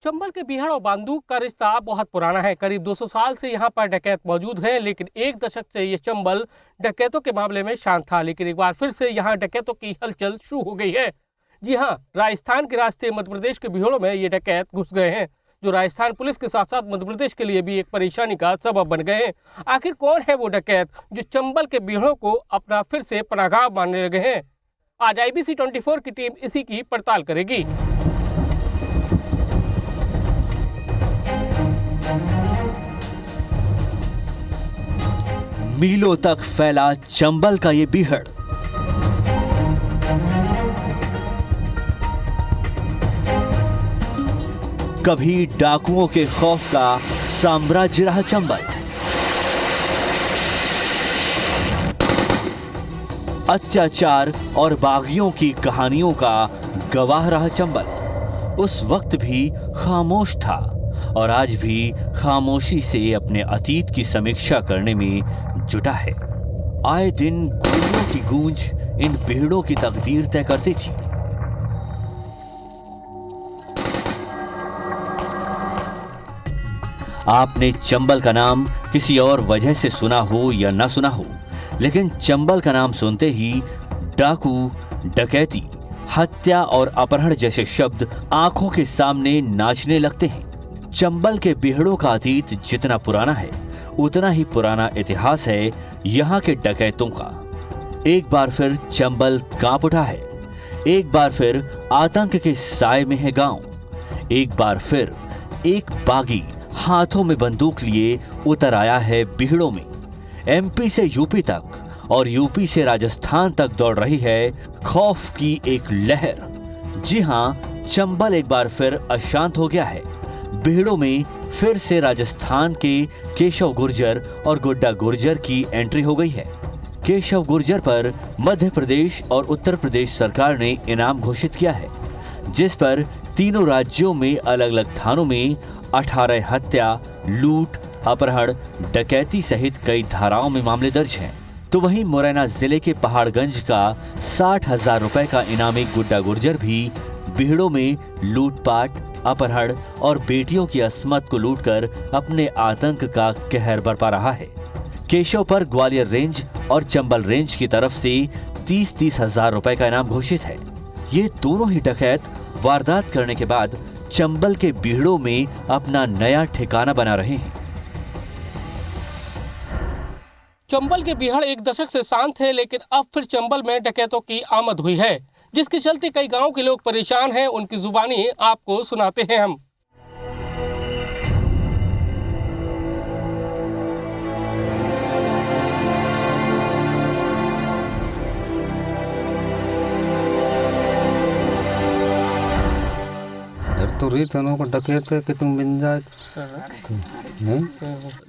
चंबल के बिहाड़ और बांदूक का रिश्ता बहुत पुराना है। करीब 200 साल से यहाँ पर डकैत मौजूद हैं, लेकिन एक दशक से ये चंबल डकैतों के मामले में शांत था। लेकिन एक बार फिर से यहाँ डकैतों की हलचल शुरू हो गई है। जी हाँ, राजस्थान के रास्ते मध्य प्रदेश के बिहड़ों में ये डकैत घुस गए हैं, जो राजस्थान पुलिस के साथ साथ मध्य प्रदेश के लिए भी एक परेशानी का सबब बन गए हैं। आखिर कौन है वो डकैत जो चंबल के बिहड़ों को अपना फिर से पनाहगाह मानने लगे हैं? आज IBC 24 की टीम इसी की पड़ताल करेगी। मीलों तक फैला चंबल का ये बीहड़, कभी डाकुओं के खौफ का साम्राज्य रहा चंबल। अत्याचार और बागियों की कहानियों का गवाह रहा चंबल। उस वक्त भी खामोश था और आज भी खामोशी से अपने अतीत की समीक्षा करने में जुटा है। आए दिन गोलियों की गूंज इन बीहड़ों की तकदीर तय करती थी। आपने चंबल का नाम किसी और वजह से सुना हो या ना सुना हो, लेकिन चंबल का नाम सुनते ही डाकू, डकैती, हत्या और अपहरण जैसे शब्द आंखों के सामने नाचने लगते हैं। चंबल के बीहड़ों का अतीत जितना पुराना है, उतना ही पुराना इतिहास है यहाँ के डकैतों का। एक बार फिर चंबल कांप उठा है। एक बार फिर आतंक के साए में है गांव। एक बार फिर एक बागी हाथों में बंदूक लिए उतर आया है बीहड़ों में। MP से UP तक और UP से राजस्थान तक दौड़ रही है खौफ की एक लहर। जी हां, चंबल एक बार फिर अशांत हो गया है। बीहड़ों में फिर से राजस्थान के केशव गुर्जर और गुड्डा गुर्जर की एंट्री हो गई है। केशव गुर्जर पर मध्य प्रदेश और उत्तर प्रदेश सरकार ने इनाम घोषित किया है, जिस पर तीनों राज्यों में अलग अलग थानों में 18 हत्या, लूट, अपहरण, डकैती सहित कई धाराओं में मामले दर्ज हैं। तो वहीं मुरैना जिले के पहाड़गंज का 60,000 रुपए का इनामी गुड्डा गुर्जर भी बीहड़ों में लूटपाट, अपहरण और बेटियों की अस्मत को लूटकर अपने आतंक का कहर बरपा रहा है। केशव पर ग्वालियर रेंज और चंबल रेंज की तरफ से 30-30 हजार रुपए का इनाम घोषित है। ये दोनों ही डकैत वारदात करने के बाद चंबल के बीहड़ों में अपना नया ठिकाना बना रहे हैं। चंबल के बिहाड़ एक दशक से शांत है, लेकिन अब फिर चंबल में डकैतों की आमद हुई है, जिसके चलते कई गांव के लोग परेशान हैं। उनकी जुबानी आपको सुनाते हैं हम। तो रीत को डकैत कि तुम मिल जाए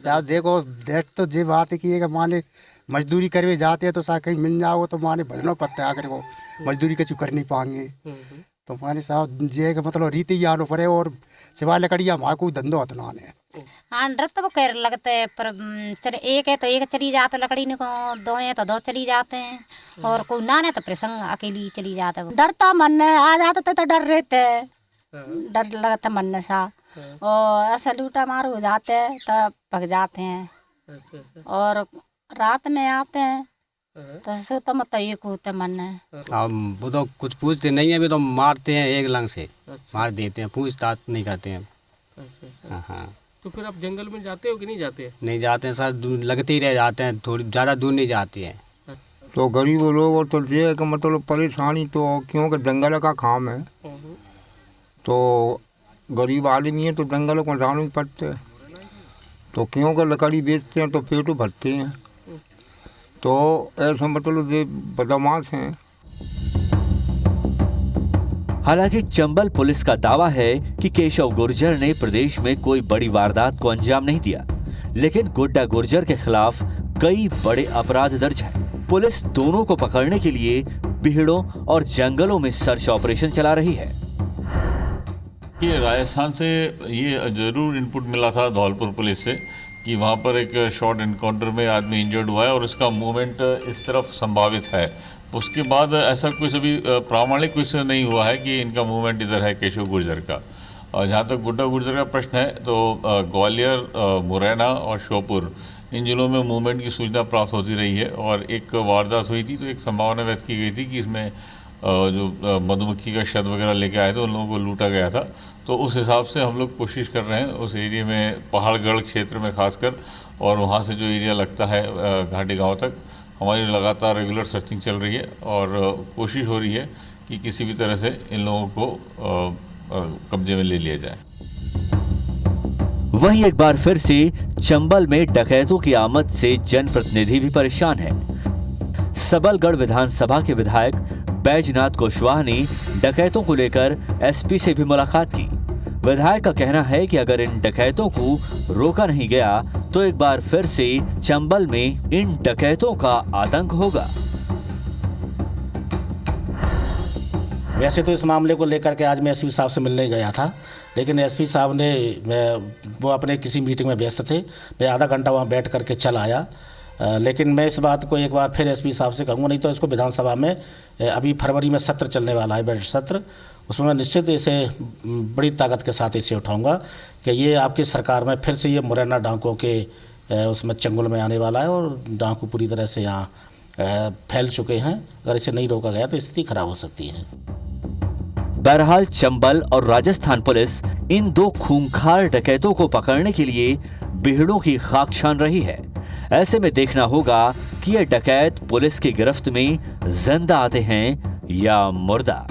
यार। देखो देख तो ये बात है कि माने मजदूरी करवे जाते हैं तो साहब कहीं मिल जाओ तो माने भजनो पत्ता आकर वो मजदूरी कचू कर नहीं पाएंगे। तो माने साहब ये का मतलब रीति ही आनो पड़े और सिवाय लकड़ियाँ हमारा कोई धंधो होता है। हाँ, डर तो वो कर लगते है, पर चल एक है तो एक चली जाते लकड़ी ने को, दो है तो दो चली जाते हैं, और कोई ना है तो प्रसंग अकेली चली जाते है। डरता मन आ जाता तो डर रहते, डर लगता मन सा, और ऐसा लूटा मार हो जाते हैं तब भग जाते हैं, और रात में आते हैं तो सोता मत ये कूदते मन है। वो तो कुछ पूछते नहीं है, अभी तो मारते हैं, एक लंग से मार देते हैं, पूछताछ नहीं करते हैं। हाँ, तो फिर आप जंगल में जाते हो कि नहीं जाते? नहीं जाते हैं सर, लगते ही रह जाते हैं, थोड़ी ज़्यादा दूर नहीं जाती है। तो गरीब लोग और तो ये का मतलब परेशानी तो क्योंकि जंगल का काम है, तो गरीब आदमी है तो जंगलों को जाना ही पड़ते हैं। तो क्योंकि लकड़ी बेचते हैं तो पेट भरते हैं, तो ऐसा मतलब ये बदमाश हैं। हालांकि चंबल पुलिस का दावा है कि केशव गुर्जर ने प्रदेश में कोई बड़ी वारदात को अंजाम नहीं दिया, लेकिन गुड्डा गुर्जर के खिलाफ कई बड़े अपराध दर्ज हैं। पुलिस दोनों को पकड़ने के लिए बीहड़ों और जंगलों में सर्च ऑपरेशन चला रही है। ये राजस्थान से ये जरूर इनपुट मिला था धौलपुर पुलिस से कि वहाँ पर एक शॉर्ट एनकाउंटर में आदमी इंजर्ड हुआ है और उसका मूवमेंट इस तरफ संभावित है। उसके बाद ऐसा कुछ अभी प्रामाणिक कुछ नहीं हुआ है कि इनका मूवमेंट इधर है केशव गुर्जर का। और जहाँ तक गुड्डा गुर्जर का प्रश्न है तो ग्वालियर, मुरैना और श्योपुर इन जिलों में मूवमेंट की सूचना प्राप्त होती रही है और एक वारदात हुई थी तो एक संभावना व्यक्त की गई थी कि इसमें जो मधुमक्खी का शहद वगैरह लेके आए थे उन लोगों को लूटा गया था। तो उस हिसाब से हम लोग कोशिश कर रहे हैं उस एरिया में, पहाड़गढ़ क्षेत्र में खासकर, और वहाँ से जो एरिया लगता है घाटी गांव तक, हमारी लगातार रेगुलर सर्चिंग चल रही है और कोशिश हो रही है कि किसी भी तरह से इन लोगों को कब्जे में ले लिया जाए। वहीं एक बार फिर से चंबल में डकैतों की आमद से जनप्रतिनिधि भी परेशान है। सबलगढ़ विधानसभा के विधायक बैजनाथ कुशवाहा ने डकैतों को लेकर एसपी से भी मुलाकात की। विधायक का कहना है कि अगर इन डकैतों को रोका नहीं गया तो एक बार फिर से चंबल में इन डकैतों का आतंक होगा। वैसे तो इस मामले को लेकर के आज मैं एसपी साहब से मिलने गया था, लेकिन एसपी साहब ने वो अपने किसी मीटिंग में व्यस्त थे। मैं आधा घंटा वहाँ बैठ करके चल आया, लेकिन मैं इस बात को एक बार फिर एसपी साहब से कहूँगा, नहीं तो इसको विधानसभा में अभी फरवरी में सत्र चलने वाला है, बजट सत्र, उसमें मैं निश्चित इसे बड़ी ताकत के साथ इसे उठाऊँगा कि ये आपकी सरकार में फिर से ये मुरैना डाकुओं के उसमें चंगुल में आने वाला है और डाकू पूरी तरह से यहाँ फैल चुके हैं। अगर इसे नहीं रोका गया तो स्थिति खराब हो सकती है। बहरहाल चंबल और राजस्थान पुलिस इन दो खूंखार डकैतों को पकड़ने के लिए बीहड़ों की खाक छान रही है। ऐसे में देखना होगा कि ये डकैत पुलिस की गिरफ्त में जिंदा आते हैं या मुर्दा।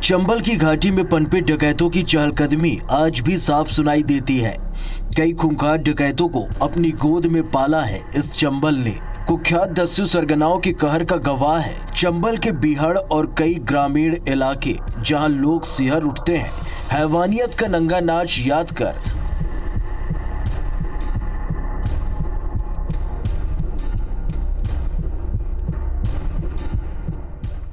चंबल की घाटी में पनपे डकैतों की चहलकदमी आज भी साफ सुनाई देती है। कई खूंखार डकैतों को अपनी गोद में पाला है इस चंबल ने। कुख्यात दस्यु सरगनाओं के कहर का गवाह है चंबल के बीहड़ और कई ग्रामीण इलाके, जहां लोग सिहर उठते हैं हैवानियत का नंगा नाच याद कर।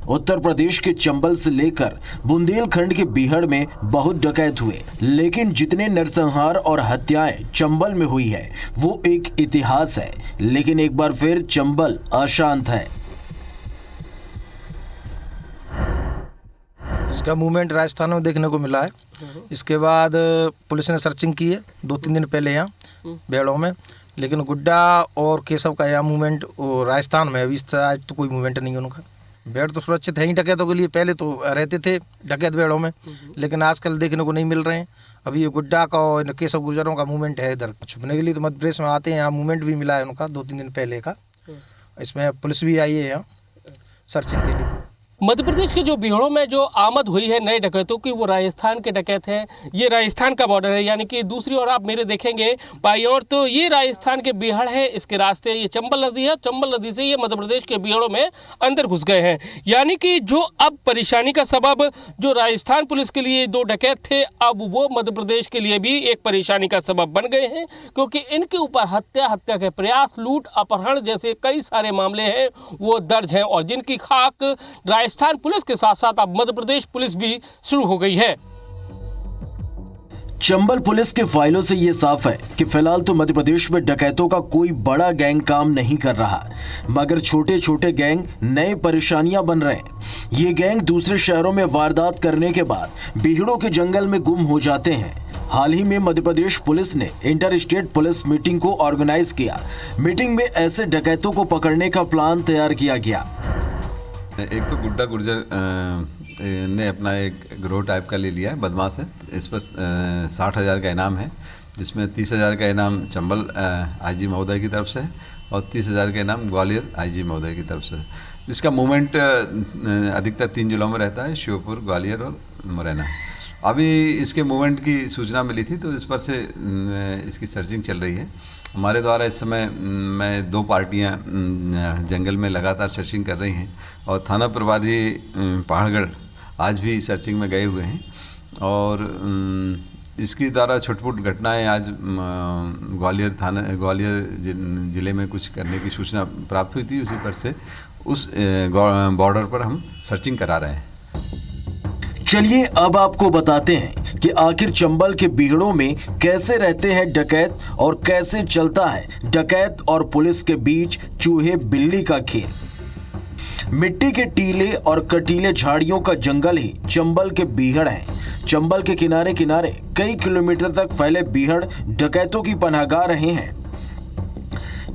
उत्तर प्रदेश के चंबल से लेकर बुंदेलखंड के बीहड़ में बहुत डकैत हुए, लेकिन जितने नरसंहार और हत्याएं चंबल में हुई है वो एक इतिहास है। लेकिन एक बार फिर चंबल अशांत है। इसका मूवमेंट राजस्थान में देखने को मिला है। इसके बाद पुलिस ने सर्चिंग की है 2-3 दिन पहले यहाँ बेड़ों में, लेकिन गुड्डा और केशव का यहाँ मूवमेंट राजस्थान में अभी आज तो कोई मूवमेंट नहीं है उनका। भेड़ तो सुरक्षित है ही डकैतों के लिए, पहले तो रहते थे डकैत भेड़ों में, लेकिन आजकल देखने को नहीं मिल रहे हैं। अभी ये गुड्डा का और केशव गुर्जरों का मूवमेंट है इधर छुपने के लिए, तो मध्य प्रदेश में आते हैं। यहाँ मूवमेंट भी मिला है उनका 2-3 दिन पहले का, इसमें पुलिस भी आई है यहाँ सर्चिंग के लिए। मध्य प्रदेश के जो बीहड़ों में जो आमद हुई है नए डकैतों की, वो राजस्थान के डकैत हैं। ये राजस्थान का बॉर्डर है, यानी कि दूसरी ओर आप मेरे देखेंगे बाई ओर तो ये राजस्थान के बीहड़ है, इसके रास्ते ये चंबल नदी है, चंबल नदी से ये मध्य प्रदेश के बीहड़ों में अंदर घुस गए हैं। यानी कि जो अब परेशानी का सबब जो राजस्थान पुलिस के लिए 2 डकैत थे, अब वो मध्य प्रदेश के लिए भी एक परेशानी का सबब बन गए हैं, क्योंकि इनके ऊपर हत्या के प्रयास, लूट, अपहरण जैसे कई सारे मामले हैं वो दर्ज हैं, और जिनकी खाक राजस्थान पुलिस के साथ साथ अब मध्य प्रदेश पुलिस भी शुरू हो गई है। चंबल पुलिस के फाइलों से ये साफ है कि फिलहाल तो मध्य प्रदेश में डकैतों का कोई बड़ा गैंग काम नहीं कर रहा, मगर छोटे छोटे गैंग नए परेशानियां बन रहे हैं। ये गैंग दूसरे शहरों में वारदात करने के बाद बीहड़ों के जंगल में गुम हो जाते हैं। हाल ही में मध्य प्रदेश पुलिस ने इंटर स्टेट पुलिस मीटिंग को ऑर्गेनाइज किया। मीटिंग में ऐसे डकैतों को पकड़ने का प्लान तैयार किया गया। एक तो गुड्डा गुर्जर ने अपना एक ग्रोह टाइप का ले लिया है, बदमाश है। इस पर 60,000 का इनाम है, जिसमें 30,000 का इनाम चंबल आईजी महोदय की तरफ से है और 30,000 का इनाम ग्वालियर आईजी महोदय की तरफ से है। जिसका मूवमेंट अधिकतर 3 जिलों में रहता है, श्योपुर, ग्वालियर और मुरैना। अभी इसके मूवमेंट की सूचना मिली थी तो इस पर से इसकी सर्चिंग चल रही है। हमारे द्वारा इस समय में 2 पार्टियां जंगल में लगातार सर्चिंग कर रही हैं और थाना प्रभारी पहाड़गढ़ आज भी सर्चिंग में गए हुए हैं। और इसकी द्वारा छुटपुट घटनाएं आज ग्वालियर ज़िले में कुछ करने की सूचना प्राप्त हुई थी। उसी पर से उस बॉर्डर पर हम सर्चिंग करा रहे हैं। चलिए अब आपको बताते हैं कि आखिर चंबल के बीहड़ों में कैसे रहते हैं डकैत और कैसे चलता है डकैत और पुलिस के बीच चूहे बिल्ली का खेल। मिट्टी के टीले और कटीले झाड़ियों का जंगल ही चंबल के बीहड़ हैं। चंबल के किनारे किनारे कई किलोमीटर तक फैले बीहड़ डकैतों की पनाहगाह रहे हैं।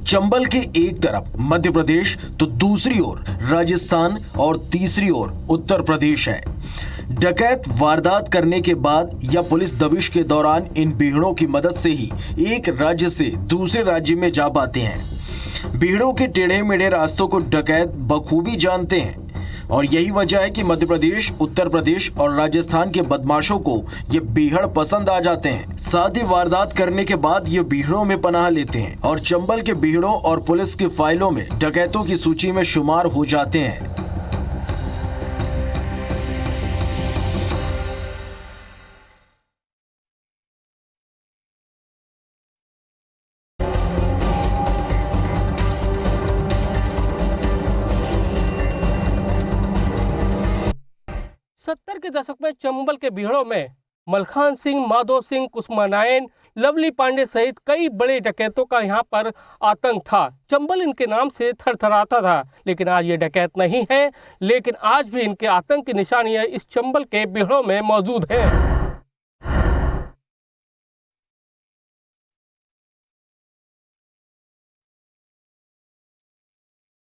चंबल के एक तरफ मध्य प्रदेश तो दूसरी ओर राजस्थान और तीसरी ओर उत्तर प्रदेश है। डकैत वारदात करने के बाद या पुलिस दबिश के दौरान इन बीहड़ों की मदद से ही एक राज्य से दूसरे राज्य में जा पाते हैं। बीहड़ों के टेढ़े मेढ़े रास्तों को डकैत बखूबी जानते हैं और यही वजह है कि मध्य प्रदेश, उत्तर प्रदेश और राजस्थान के बदमाशों को ये बीहड़ पसंद आ जाते हैं। साथ ही वारदात करने के बाद ये बीहड़ों में पनाह लेते हैं और चंबल के बीहड़ों और पुलिस की फाइलों में डकैतों की सूची में शुमार हो जाते हैं। सत्तर के दशक में चंबल के बीहड़ों में मलखान सिंह, माधो सिंह, कुसुमा नायन, लवली पांडे सहित कई बड़े डकैतों का यहाँ पर आतंक था। चंबल इनके नाम से थरथराता था, लेकिन आज ये डकैत नहीं है, लेकिन आज भी इनके आतंक की निशानियां इस चंबल के बीहड़ों में मौजूद हैं।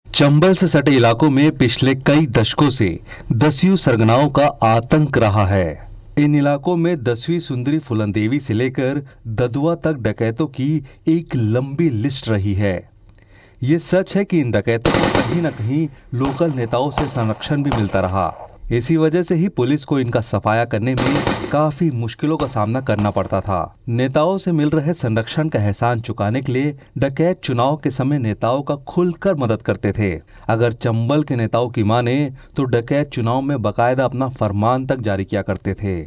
चंबल से सटे इलाकों में पिछले कई दशकों से दस्यु सरगनाओं का आतंक रहा है। इन इलाकों में 10वीं सुंदरी फुलनदेवी से लेकर ददुआ तक डकैतों की एक लंबी लिस्ट रही है। ये सच है कि इन डकैतों को कहीं न कहीं लोकल नेताओं से संरक्षण भी मिलता रहा। इसी वजह से ही पुलिस को इनका सफाया करने में काफी मुश्किलों का सामना करना पड़ता था। नेताओं से मिल रहे संरक्षण का एहसान चुकाने के लिए डकैत चुनाव के समय नेताओं का खुलकर मदद करते थे। अगर चंबल के नेताओं की माने तो डकैत चुनाव में बकायदा अपना फरमान तक जारी किया करते थे।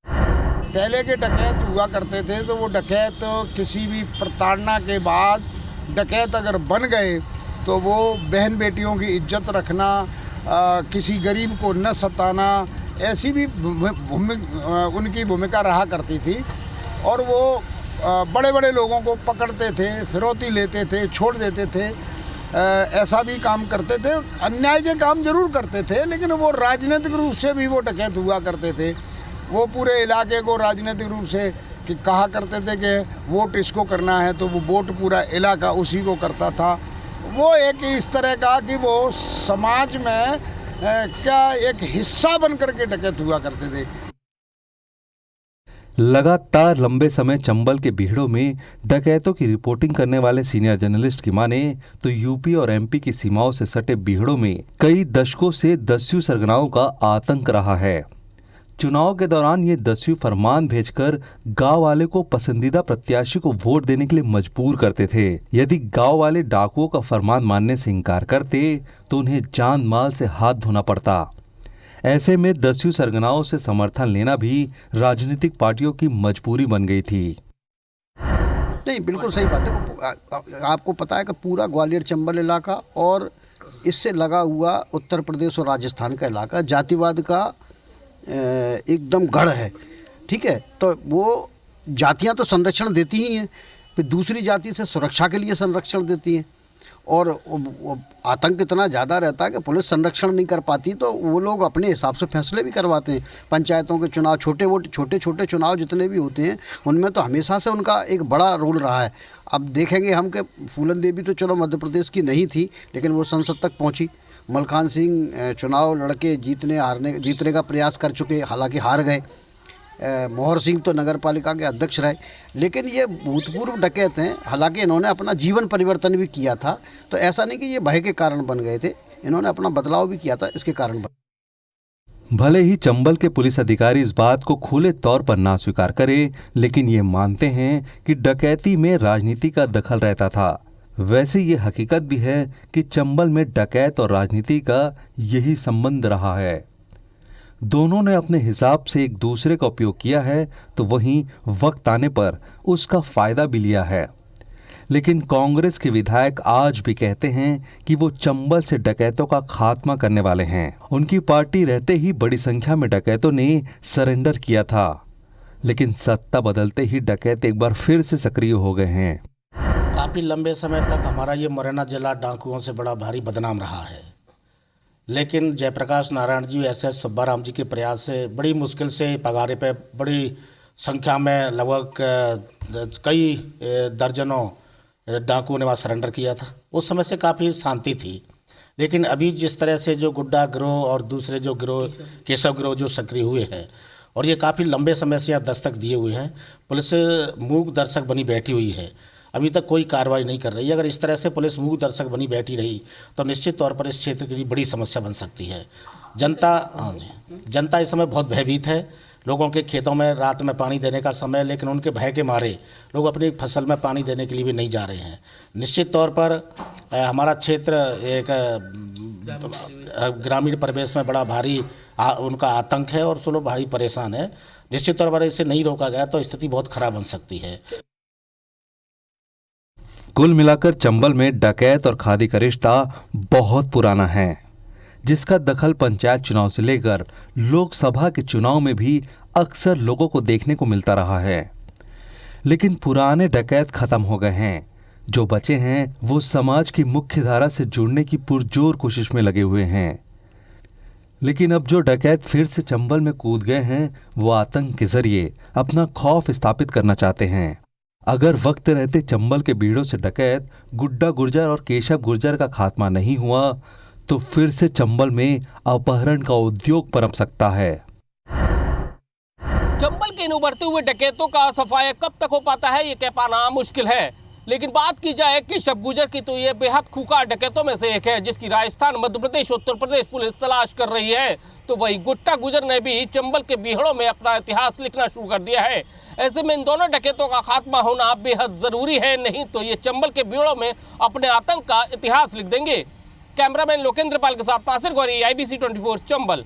पहले के डकैत हुआ करते थे तो वो डकैत किसी भी प्रताड़ना के बाद डकैत अगर बन गए तो वो बहन बेटियों की इज्जत रखना, किसी गरीब को न सताना, ऐसी भी उनकी भूमिका रहा करती थी। और वो बड़े बड़े लोगों को पकड़ते थे, फिरौती लेते थे, छोड़ देते थे, ऐसा भी काम करते थे। अन्याय के काम जरूर करते थे, लेकिन वो राजनीतिक रूप से भी वो डकैत हुआ करते थे। वो पूरे इलाके को राजनीतिक रूप से कहा करते थे कि वोट इसको करना है, तो वो वोट पूरा इलाका उसी को करता था। वो एक इस तरह का कि वो समाज में क्या एक हिस्सा बन करके डकैत हुआ करते थे। लगातार लंबे समय चंबल के बीहड़ों में डकैतों की रिपोर्टिंग करने वाले सीनियर जर्नलिस्ट की माने तो यूपी और एमपी की सीमाओं से सटे बीहड़ों में कई दशकों से दस्यु सरगनाओं का आतंक रहा है। चुनाव के दौरान ये दस्यु फरमान भेजकर गांव वाले को पसंदीदा प्रत्याशी को वोट देने के लिए मजबूर करते थे। यदि गांव वाले डाकुओं का फरमान मानने से इनकार करते तो उन्हें जान माल से हाथ धोना पड़ता। ऐसे में दस्यु सरगनाओं से समर्थन लेना भी राजनीतिक पार्टियों की मजबूरी बन गई थी। नहीं, बिल्कुल सही बात है। आपको पता है कि पूरा ग्वालियर चंबल इलाका और इससे लगा हुआ उत्तर प्रदेश और राजस्थान का इलाका जातिवाद का एकदम गढ़ है। ठीक है, तो वो जातियां तो संरक्षण देती ही हैं, फिर दूसरी जाति से सुरक्षा के लिए संरक्षण देती हैं। और आतंक इतना ज़्यादा रहता है कि पुलिस संरक्षण नहीं कर पाती, तो वो लोग अपने हिसाब से फैसले भी करवाते हैं। पंचायतों के चुनाव, छोटे छोटे चुनाव जितने भी होते हैं उनमें तो हमेशा से उनका एक बड़ा रोल रहा है। अब देखेंगे हम कि फूलन देवी तो चलो मध्य प्रदेश की नहीं थी, लेकिन वो संसद तक पहुँची। मलखान सिंह चुनाव लड़के जीतने का प्रयास कर चुके, हालांकि हार गए। मोहर सिंह तो नगर पालिका के अध्यक्ष रहे। लेकिन ये भूतपूर्व डकैत हैं, हालांकि इन्होंने अपना जीवन परिवर्तन भी किया था। तो ऐसा नहीं कि ये भय के कारण बन गए थे, इन्होंने अपना बदलाव भी किया था, इसके कारण भले ही चंबल के पुलिस अधिकारी इस बात को खुले तौर पर ना स्वीकार करे, लेकिन ये मानते हैं कि डकैती में राजनीति का दखल रहता था। वैसे ये हकीकत भी है कि चंबल में डकैत और राजनीति का यही संबंध रहा है। दोनों ने अपने हिसाब से एक दूसरे का उपयोग किया है, तो वहीं वक्त आने पर उसका फायदा भी लिया है। लेकिन कांग्रेस के विधायक आज भी कहते हैं कि वो चंबल से डकैतों का खात्मा करने वाले हैं। उनकी पार्टी रहते ही बड़ी संख्या में डकैतों ने सरेंडर किया था, लेकिन सत्ता बदलते ही डकैत एक बार फिर से सक्रिय हो गए हैं। काफ़ी लंबे समय तक हमारा ये मुरैना जिला डाकुओं से बड़ा भारी बदनाम रहा है, लेकिन जयप्रकाश नारायण जी एसएस सुब्बाराम जी के प्रयास से बड़ी मुश्किल से पगारे पे बड़ी संख्या में लगभग कई दर्जनों डाकुओं ने वहाँ सरेंडर किया था। उस समय से काफ़ी शांति थी, लेकिन अभी जिस तरह से जो गुड्डा गिरोह और दूसरे जो गिरोह केशव गिरोह जो सक्रिय हुए हैं और ये काफ़ी लंबे समय से यहाँ दस्तक दिए हुए हैं, पुलिस मूक दर्शक बनी बैठी हुई है, अभी तक कोई कार्रवाई नहीं कर रही है। अगर इस तरह से पुलिस मूक दर्शक बनी बैठी रही तो निश्चित तौर पर इस क्षेत्र के लिए बड़ी समस्या बन सकती है। जनता इस समय बहुत भयभीत है। लोगों के खेतों में रात में पानी देने का समय, लेकिन उनके भय के मारे लोग अपनी फसल में पानी देने के लिए भी नहीं जा रहे हैं। निश्चित तौर पर हमारा क्षेत्र एक ग्रामीण परिवेश में बड़ा भारी उनका आतंक है और सब लोग भारी परेशान है। निश्चित तौर पर इसे नहीं रोका गया तो स्थिति बहुत खराब बन सकती है। कुल मिलाकर चंबल में डकैत और खादी का रिश्ता बहुत पुराना है, जिसका दखल पंचायत चुनाव से लेकर लोकसभा के चुनाव में भी अक्सर लोगों को देखने को मिलता रहा है। लेकिन पुराने डकैत खत्म हो गए हैं, जो बचे हैं वो समाज की मुख्य धारा से जुड़ने की पुरजोर कोशिश में लगे हुए हैं। लेकिन अब जो डकैत फिर से चंबल में कूद गए हैं वो आतंक के जरिए अपना खौफ स्थापित करना चाहते हैं। अगर वक्त रहते चंबल के बीड़ों से डकैत गुड्डा गुर्जर और केशव गुर्जर का खात्मा नहीं हुआ तो फिर से चंबल में अपहरण का उद्योग पनप सकता है। चंबल के इन उभरते हुए डकैतों का सफाया कब तक हो पाता है ये कह पाना मुश्किल है, लेकिन बात की जाए केशव गुर्जर की तो ये बेहद खूंखार डकैतों में से एक है, जिसकी राजस्थान, मध्य प्रदेश, उत्तर प्रदेश पुलिस तलाश कर रही है। तो वही गुड्डा गुर्जर ने भी चंबल के बीहड़ों में अपना इतिहास लिखना शुरू कर दिया है। ऐसे में इन दोनों डकैतों का खात्मा होना बेहद जरूरी है, नहीं तो ये चंबल के बीहड़ों में अपने आतंक का इतिहास लिख देंगे। कैमरामैन लोकेंद्र पाल के साथ नासिर गौरी, IBC 24 चंबल।